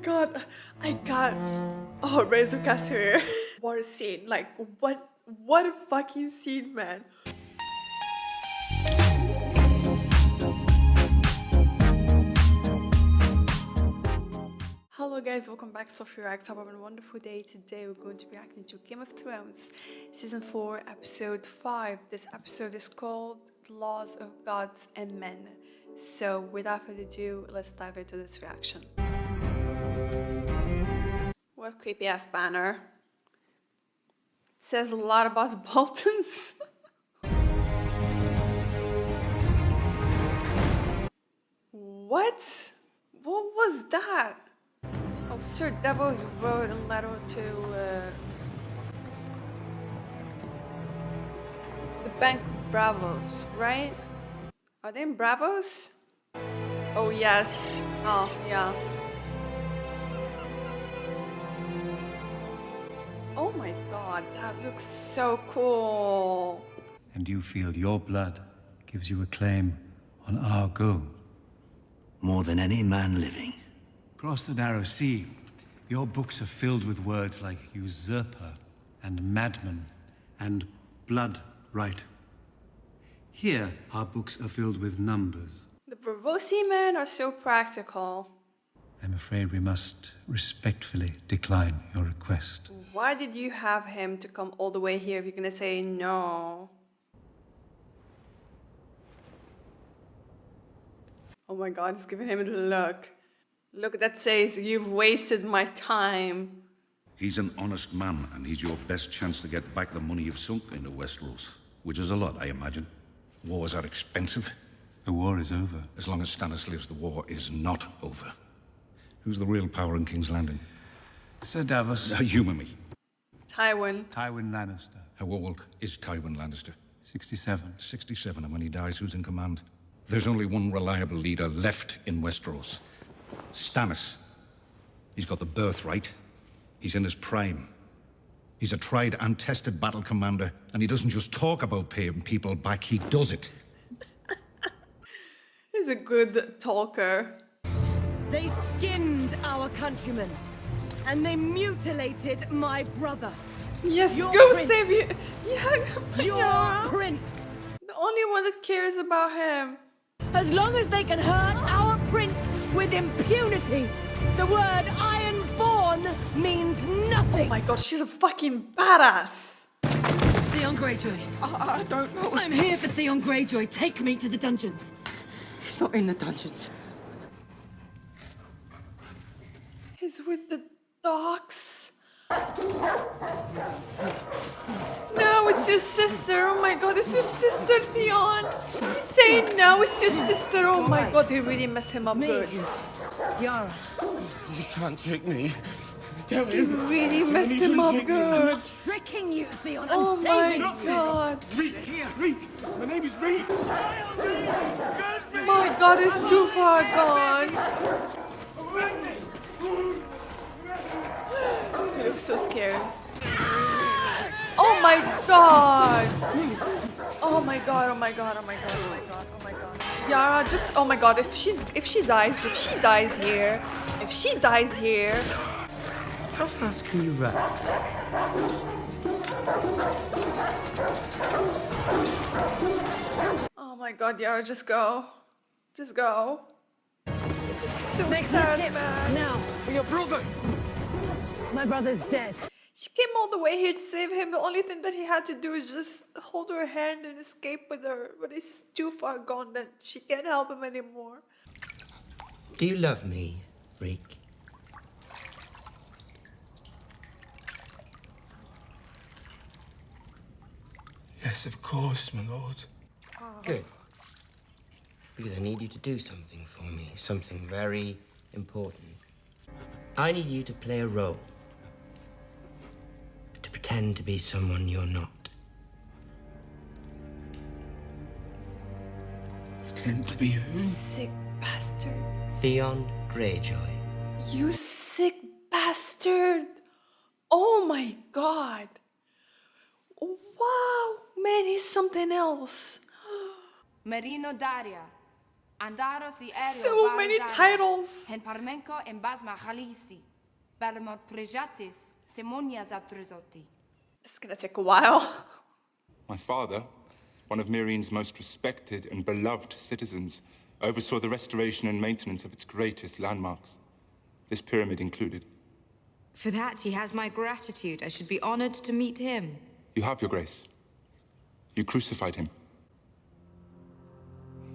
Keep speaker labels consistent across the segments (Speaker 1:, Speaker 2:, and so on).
Speaker 1: god, I got Razor Cast here. What a scene! Like what a fucking scene, man. Hello guys, welcome back to Sophie Reacts. Have a wonderful day. Today we're going to be reacting to Game of Thrones Season 4, Episode 5. This episode is called The Laws of Gods and Men. So without further ado, let's dive into this reaction. What a creepy ass banner. It says a lot about the Boltons. What? What was that? Oh, Sir Davos wrote a letter to the Bank of Bravos, right? Are they in Bravos? Oh, yes. Oh, yeah. Oh my god, that looks so cool.
Speaker 2: And you feel your blood gives you a claim on our gold?
Speaker 3: More than any man living.
Speaker 2: Across the narrow sea, your books are filled with words like usurper and madman and blood right. Here, our books are filled with numbers.
Speaker 1: The Bravosi men are so practical.
Speaker 2: I'm afraid we must respectfully decline your request.
Speaker 1: Why did you have him to come all the way here if you're gonna say no? Oh my god, he's giving him the look. Look, that says, you've wasted my time.
Speaker 4: He's an honest man, and he's your best chance to get back the money you've sunk into Westeros. Which is a lot, I imagine.
Speaker 5: Wars are expensive.
Speaker 2: The war is over.
Speaker 5: As long as Stannis lives, the war is not over. Who's the real power in King's Landing?
Speaker 2: Sir Davos.
Speaker 4: Humour me.
Speaker 1: Tywin.
Speaker 2: Tywin Lannister.
Speaker 5: How old is Tywin Lannister?
Speaker 2: 67.
Speaker 5: 67, and when he dies, who's in command? There's only one reliable leader left in Westeros. Stannis.
Speaker 4: He's got the birthright. He's in his prime.
Speaker 5: He's a tried and tested battle commander, and he doesn't just talk about paying people back, he does it.
Speaker 1: He's a good talker.
Speaker 6: They skinned our countrymen, and they mutilated my brother.
Speaker 1: Yes,
Speaker 6: Your
Speaker 1: go
Speaker 6: prince.
Speaker 1: save you. Yeah,
Speaker 6: Your
Speaker 1: yeah.
Speaker 6: prince.
Speaker 1: The only one that cares about him.
Speaker 6: As long as they can hurt our prince with impunity, the word Ironborn means nothing.
Speaker 1: Oh my god, she's a fucking badass.
Speaker 6: Theon Greyjoy.
Speaker 7: I don't know.
Speaker 6: I'm here for Theon Greyjoy. Take me to the dungeons.
Speaker 7: He's not in the dungeons.
Speaker 1: He's with the dogs. No, it's your sister. Oh my god, it's your sister, Theon. He's saying no, it's your sister. Oh my god, they really messed him up good.
Speaker 6: Yara.
Speaker 7: You can't trick me. Tell
Speaker 1: They
Speaker 7: him.
Speaker 1: really messed him up good.
Speaker 6: Tricking you, Theon.
Speaker 1: Oh
Speaker 6: I'm
Speaker 1: my
Speaker 6: saving you.
Speaker 1: god.
Speaker 7: Reek, Reek. My name is Reek.
Speaker 1: My god, it's too far gone. He looks so scared. Oh my god! Oh my god, oh my god, oh my god, oh my god, oh my god. Yara, just, oh my god, if she dies here,
Speaker 7: How fast can you run?
Speaker 1: oh my god, Yara, just go. Just go. This is so sad, man.
Speaker 6: Now,
Speaker 7: Your brother.
Speaker 6: my brother's dead.
Speaker 1: She came all the way here to save him. The only thing that he had to do is just hold her hand and escape with her. But he's too far gone that she can't help him anymore.
Speaker 8: Do you love me, Reek?
Speaker 7: Yes, of course, my lord.
Speaker 8: Good. Because I need you to do something for me, something very important. I need you to play a role. To pretend to be someone you're not.
Speaker 7: Pretend to be who?
Speaker 1: Sick bastard.
Speaker 8: Theon Greyjoy.
Speaker 1: You sick bastard. Oh my god. Wow, man, he's something else.
Speaker 9: Merino Daria.
Speaker 1: So many titles. It's gonna take a while.
Speaker 9: My father, one of Myreen's most respected and beloved citizens, oversaw the restoration and maintenance of its greatest landmarks, this pyramid included.
Speaker 10: For that, he has my gratitude. I should be honored to meet him.
Speaker 9: You have, Your Grace. You crucified him.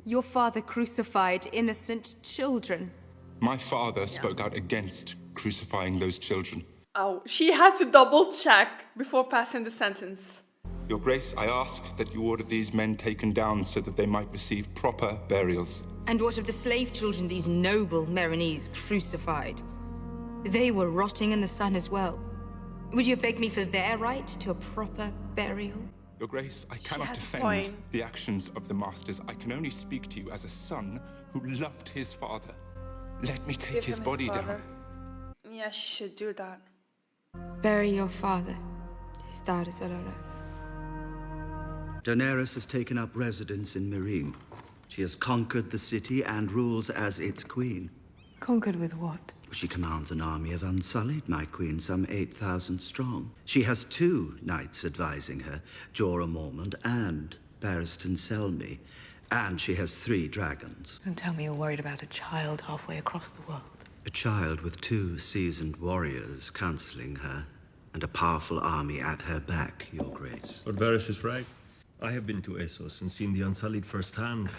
Speaker 10: Your father crucified innocent children.
Speaker 9: My father spoke out against crucifying those children.
Speaker 1: Oh, she had to double check before passing the sentence.
Speaker 9: Your Grace, I ask that you order these men taken down so that they might receive proper burials.
Speaker 10: And what of the slave children these noble Meronese crucified? They were rotting in the sun as well. Would you have begged me for their right to a proper burial?
Speaker 9: Your Grace, I cannot defend
Speaker 1: point.
Speaker 9: the actions of the masters. I can only speak to you as a son who loved his father. Let me take his body down.
Speaker 1: Yeah, she should do that.
Speaker 10: Bury your father.
Speaker 3: Daenerys has taken up residence in Meereen. She has conquered the city and rules as its queen.
Speaker 11: Conquered with what?
Speaker 3: She commands an army of Unsullied, my queen, some 8,000 strong. She has 2 knights advising her, Jorah Mormont and Barristan Selmy. And she has 3 dragons.
Speaker 11: Don't tell me you're worried about a child halfway across the world.
Speaker 3: A child with 2 seasoned warriors counseling her, and a powerful army at her back, Your Grace.
Speaker 12: Lord Varys is right. I have been to Essos and seen the Unsullied firsthand.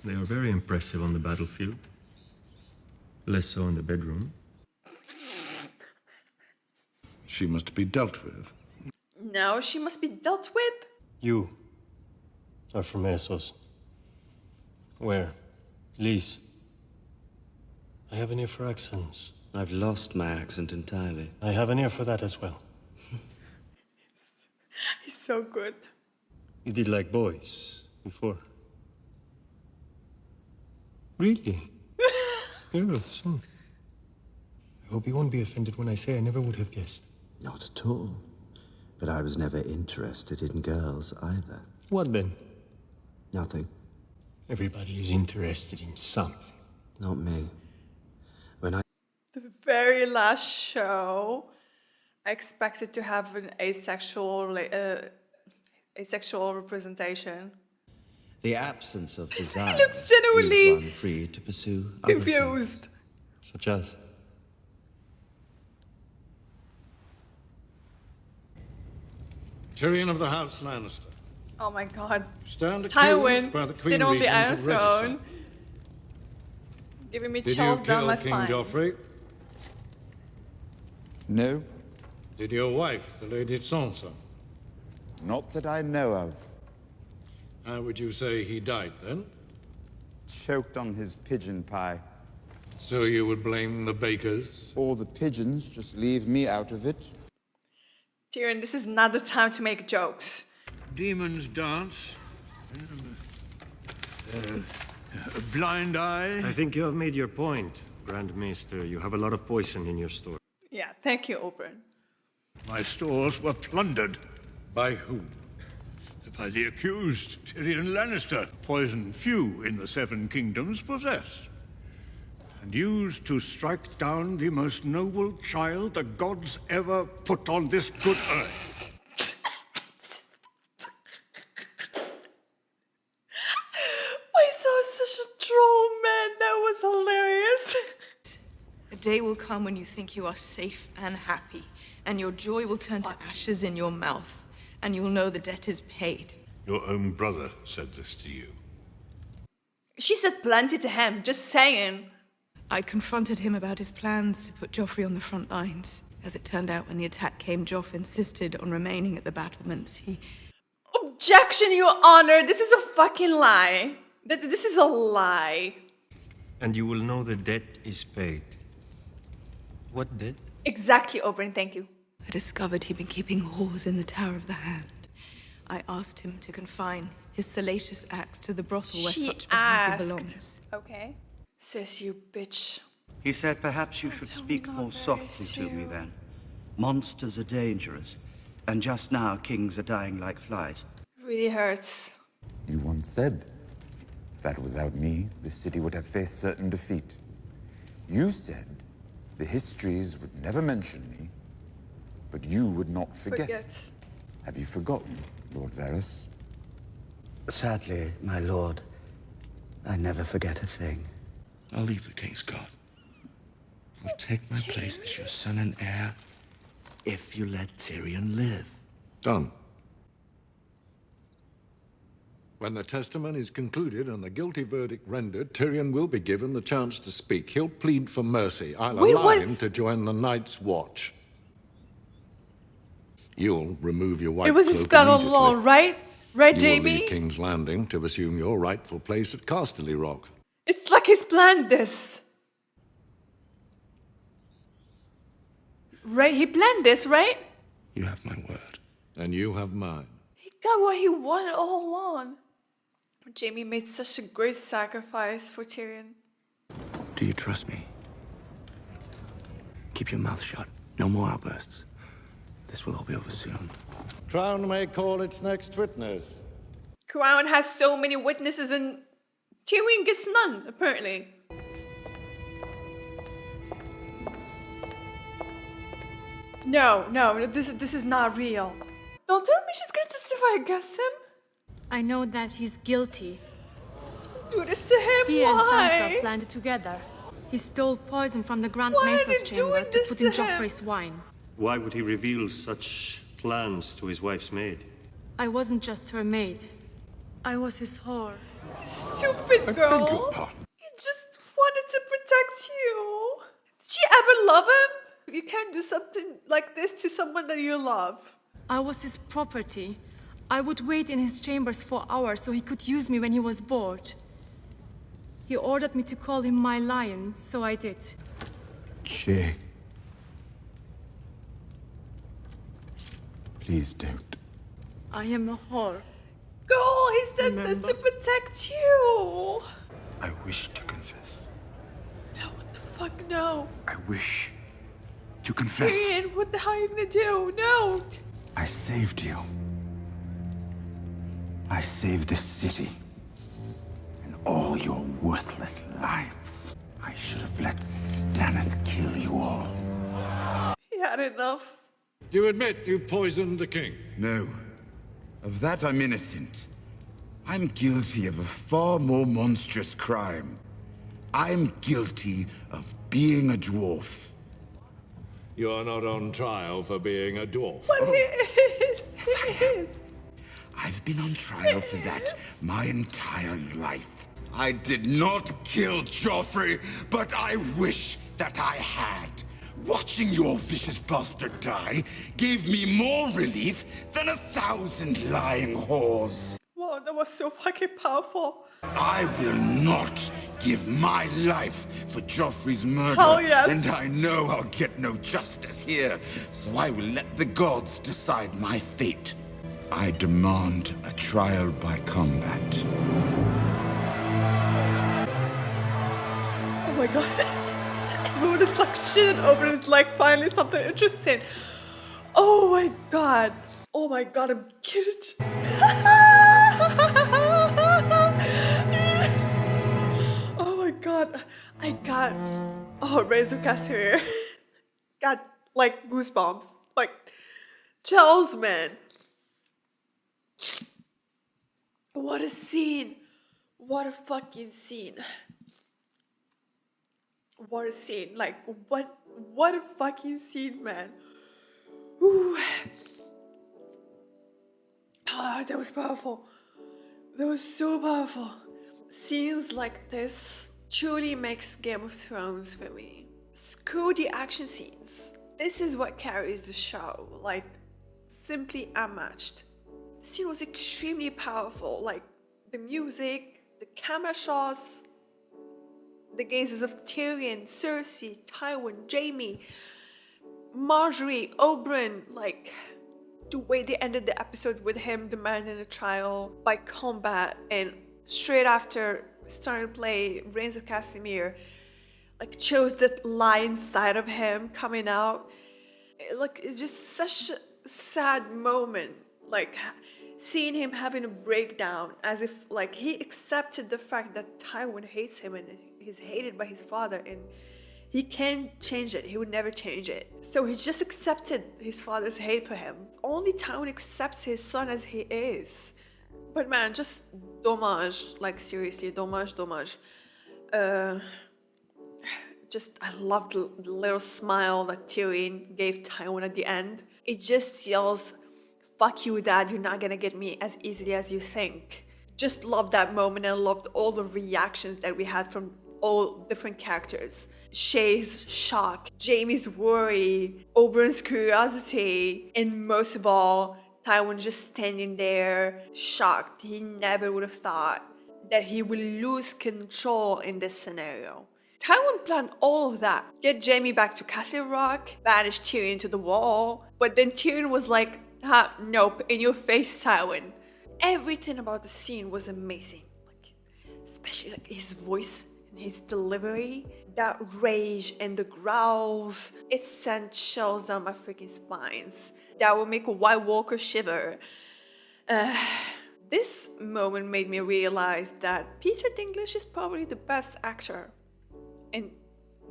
Speaker 12: They are very impressive on the battlefield. Less so in the bedroom.
Speaker 5: She must be dealt with.
Speaker 1: No, she must be dealt with.
Speaker 12: You are from Essos. Where? Lys. I have an ear for accents.
Speaker 3: I've lost my accent entirely.
Speaker 12: I have an ear for that as well.
Speaker 1: He's so good.
Speaker 12: You did like boys before. Really? Yes. I hope you won't be offended when I say I never would have guessed.
Speaker 3: Not at all. But I was never interested in girls either.
Speaker 12: What then?
Speaker 3: Nothing.
Speaker 12: Everybody is interested in something.
Speaker 3: Not me. When I...
Speaker 1: The very last show, I expected to have an asexual representation.
Speaker 3: The absence of desire
Speaker 1: He looks genuinely
Speaker 3: leaves one free to pursue other
Speaker 1: confused.
Speaker 3: things.
Speaker 12: Such as?
Speaker 5: Tyrion of the House Lannister.
Speaker 1: Oh my god.
Speaker 5: Stand
Speaker 1: Tywin
Speaker 5: accused by the Queen
Speaker 1: sitting on the
Speaker 5: Regent
Speaker 1: Iron
Speaker 5: of Regicide.
Speaker 1: Throne, giving me
Speaker 5: Did
Speaker 1: chills
Speaker 5: you
Speaker 1: down
Speaker 5: kill
Speaker 1: my
Speaker 5: King
Speaker 1: spine.
Speaker 5: Joffrey?
Speaker 13: No,
Speaker 5: Did your wife, the Lady Sansa?
Speaker 13: not that I know of.
Speaker 5: How would you say he died then?
Speaker 13: Choked on his pigeon pie.
Speaker 5: So you would blame the bakers?
Speaker 13: All the pigeons, just leave me out of it.
Speaker 1: Tyrion, this is not the time to make jokes.
Speaker 7: Demons dance. Blind eye.
Speaker 12: I think you have made your point, Grand Maester. You have a lot of poison in your store.
Speaker 1: Yeah, thank you, Oberyn.
Speaker 7: My stores were plundered
Speaker 5: By whom?
Speaker 7: by the accused, Tyrion Lannister. Poison few in the Seven Kingdoms possess. And used to strike down the most noble child the gods ever put on this good earth.
Speaker 1: I saw such a troll, man. That was hilarious.
Speaker 11: A day will come when you think you are safe and happy, and your joy will turn to ashes in your mouth, and you'll know the debt is paid.
Speaker 7: Your own brother said this to you.
Speaker 1: She said plenty to him, just saying.
Speaker 11: I confronted him about his plans to put Joffrey on the front lines. As it turned out, when the attack came, Joff insisted on remaining at the battlements.
Speaker 1: Objection, Your Honor. This is a fucking lie. This is a lie.
Speaker 12: And you will know the debt is paid. What debt?
Speaker 1: Exactly, Oberyn. Thank you.
Speaker 11: I discovered he'd been keeping whores in the Tower of the Hand. I asked him to confine his salacious acts to the brothel where such behavior belongs.
Speaker 1: Okay. Sis, you bitch.
Speaker 3: He said perhaps you should speak more softly to me then. Monsters are dangerous, and just now kings are dying like flies.
Speaker 1: Really hurts.
Speaker 13: You once said that without me, the city would have faced certain defeat. You said the histories would never mention me, but you would not forget. Have you forgotten, Lord Varys?
Speaker 3: Sadly, my lord, I never forget a thing.
Speaker 14: I'll leave the King's Guard. I'll take my place as your son and heir if you let Tyrion live.
Speaker 15: Done. When the testimony is concluded and the guilty verdict rendered, Tyrion will be given the chance to speak. He'll plead for mercy. I'll allow him to join the Night's Watch. You'll remove your white
Speaker 1: It was his plan all along, right? Right, Jamie?
Speaker 15: You will leave King's Landing to assume your rightful place at Casterly Rock.
Speaker 1: It's like he's planned this. Right? He planned this, right?
Speaker 14: You have my word.
Speaker 15: And you have mine.
Speaker 1: He got what he wanted all along. Jamie made such a great sacrifice for Tyrion.
Speaker 14: Do you trust me? Keep your mouth shut. No more outbursts. This will all be over soon.
Speaker 15: Crown may call its next witness.
Speaker 1: Crown has so many witnesses and Tyrion gets none, apparently. No, this is not real. Don't tell me she's gonna testify against him.
Speaker 16: I know that he's guilty.
Speaker 1: Do this to him,
Speaker 16: He and
Speaker 1: why?
Speaker 16: Sansa planned it together. He stole poison from the Grand
Speaker 1: Why are
Speaker 16: Maester's
Speaker 1: they
Speaker 16: chamber
Speaker 1: doing
Speaker 16: to
Speaker 1: this
Speaker 16: put
Speaker 1: to
Speaker 16: in
Speaker 1: him?
Speaker 16: Joffrey's wine.
Speaker 12: Why would he reveal such plans to his wife's maid?
Speaker 16: I wasn't just her maid. I was his whore.
Speaker 1: Stupid girl. He just wanted to protect you. Did she ever love him? You can't do something like this to someone that you love.
Speaker 16: I was his property. I would wait in his chambers for hours so he could use me when he was bored. He ordered me to call him my lion, so I did.
Speaker 13: Shay. Please don't.
Speaker 16: I am a whore.
Speaker 1: Girl, he said this to protect you.
Speaker 14: I wish to confess.
Speaker 1: No, what the fuck, no.
Speaker 14: I wish to confess.
Speaker 1: Tyrion, what the hell are you gonna do? No.
Speaker 14: I saved you. I saved this city. And all your worthless lives. I should have let Stannis kill you all.
Speaker 1: He had enough.
Speaker 15: You admit you poisoned the king?
Speaker 13: No. Of that I'm innocent. I'm guilty of a far more monstrous crime. I'm guilty of being a dwarf.
Speaker 15: You're not on trial for being a dwarf.
Speaker 1: But he is. He is.
Speaker 13: I've been on trial for that my entire life. I did not kill Joffrey, but I wish that I had. Watching your vicious bastard die gave me more relief than 1,000 lying whores.
Speaker 1: Wow, that was so fucking powerful.
Speaker 13: I will not give my life for Joffrey's murder.
Speaker 1: Hell yes.
Speaker 13: And I know I'll get no justice here, so I will let the gods decide my fate. I demand a trial by combat.
Speaker 1: Oh my god. Everyone is like shit open. It's like finally something interesting. Oh my god. Oh my god, I'm kidding. Oh my god. I got Razor Casimir. Got like goosebumps. Like chills, man. What a scene. What a fucking scene. What a scene. Like, what a fucking scene, man. Ooh. Ah, that was powerful. That was so powerful. Scenes like this truly makes Game of Thrones for me. Screw the action scenes. This is what carries the show. Like, simply unmatched. The scene was extremely powerful. Like, the music, the camera shots, the gazes of Tyrion, Cersei, Tywin, Jaime, Marjorie, Oberyn, like the way they ended the episode with him demanding a trial by combat, and straight after starting to play Reigns of Casimir, like chose that lion side of him coming out. Like, it's just such a sad moment. Like, seeing him having a breakdown as if like he accepted the fact that Tywin hates him and he's hated by his father and he can't change it. He would never change it. So he just accepted his father's hate for him. Only Tywin accepts his son as he is. But man, just dommage, like seriously, dommage. I love the little smile that Tyrion gave Tywin at the end. It just yells, "Fuck you, Dad, you're not gonna get me as easily as you think." Just loved that moment and loved all the reactions that we had from all different characters. Shay's shock, Jaime's worry, Oberyn's curiosity, and most of all, Tywin just standing there, shocked. He never would have thought that he would lose control in this scenario. Tywin planned all of that. Get Jaime back to Castle Rock, banish Tyrion to the wall, but then Tyrion was like, nope, in your face, Tywin. Everything about the scene was amazing. Like, especially like his voice and his delivery. That rage and the growls, it sent chills down my freaking spines. That would make a White Walker shiver. This moment made me realize that Peter Dinklage is probably the best actor in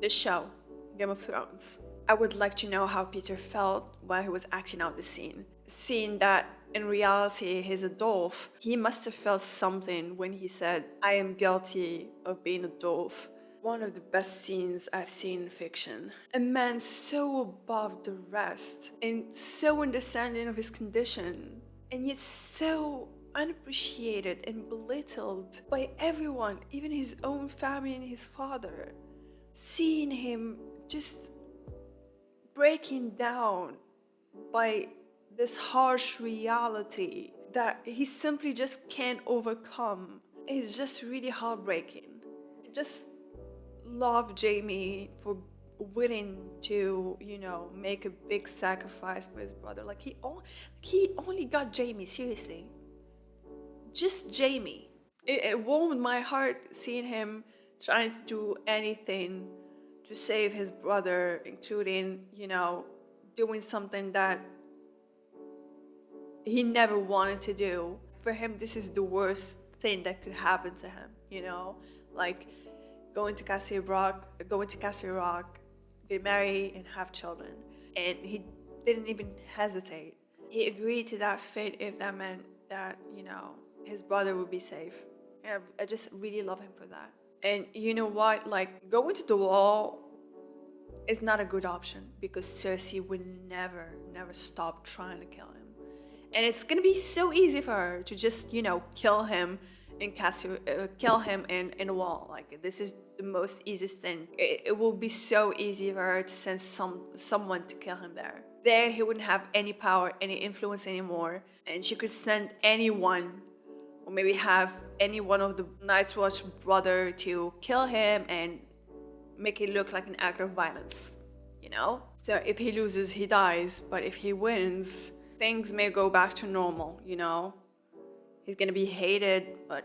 Speaker 1: the show, Game of Thrones. I would like to know how Peter felt while he was acting out the scene. Seeing that in reality he's a dwarf, he must have felt something when he said, "I am guilty of being a dwarf." One of the best scenes I've seen in fiction. A man so above the rest and so understanding of his condition, and yet so unappreciated and belittled by everyone, even his own family and his father. Seeing him just breaking down by this harsh reality that he simply just can't overcome is just really heartbreaking. Just love Jaime for willing to, make a big sacrifice for his brother. Like he only got Jaime, seriously. Just Jaime. It warmed my heart seeing him trying to do anything to save his brother, including, doing something that he never wanted to do. For him, this is the worst thing that could happen to him, like going to Castle Rock, get married and have children. And he didn't even hesitate. He agreed to that fate if that meant that, his brother would be safe. And I just really love him for that. And you know what? Like, going to the wall is not a good option because Cersei would never stop trying to kill him. And it's gonna be so easy for her to just, kill him in a wall. Like, this is the most easiest thing. It will be so easy for her to send someone to kill him there. There, he wouldn't have any power, any influence anymore, and she could send anyone, or maybe have any one of the Night's Watch brother to kill him and make it look like an act of violence, So if he loses, he dies, but if he wins, things may go back to normal, He's gonna be hated, but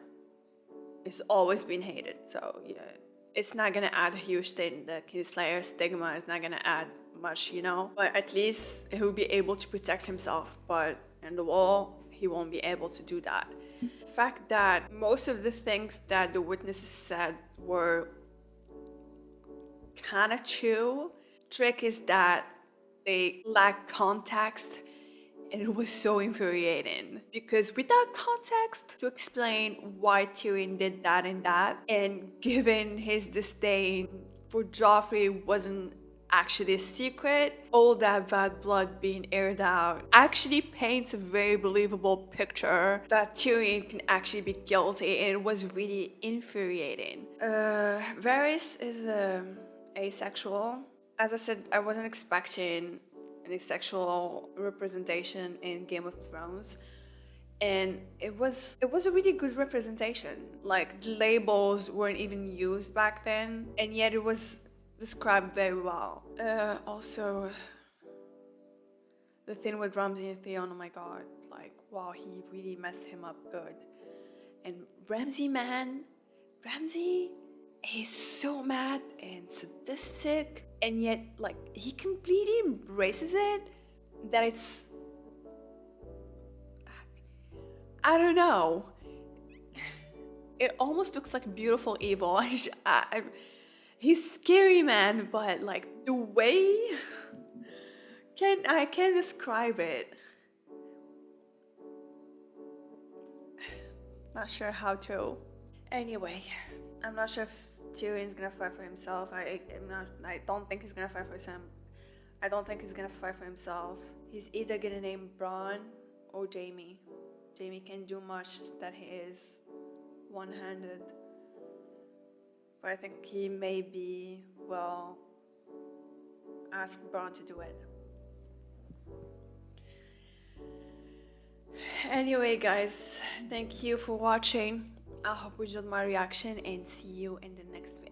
Speaker 1: he's always been hated, so yeah. It's not gonna add a huge thing. The Kingslayer stigma is not gonna add much, But at least he'll be able to protect himself, but in the wall, he won't be able to do that. The fact that most of the things that the witnesses said were kind of true. Trick is that they lack context, and it was so infuriating because without context to explain why Tyrion did that, and given his disdain for Joffrey wasn't actually a secret, all that bad blood being aired out actually paints a very believable picture that Tyrion can actually be guilty, and it was really infuriating. Varys is asexual. As I said, I wasn't expecting an asexual representation in Game of Thrones, and it was a really good representation. Like, the labels weren't even used back then, and yet it was described very well. Also, the thing with Ramsay and Theon, oh my god, like, wow, he really messed him up good. And Ramsay is so mad and sadistic, and yet, like, he completely embraces it, that it's... I don't know. It almost looks like beautiful evil. He's scary, man, but like the way I can't describe it. Not sure how to. Anyway, I'm not sure if Tyrion's gonna fight for himself. I don't think he's gonna fight for himself. I don't think he's gonna fight for himself. He's either gonna name Bronn or Jaime. Jaime can do much that he is one-handed. But I think he maybe will ask Bronn to do it. Anyway, guys, thank you for watching. I hope you enjoyed my reaction and see you in the next video.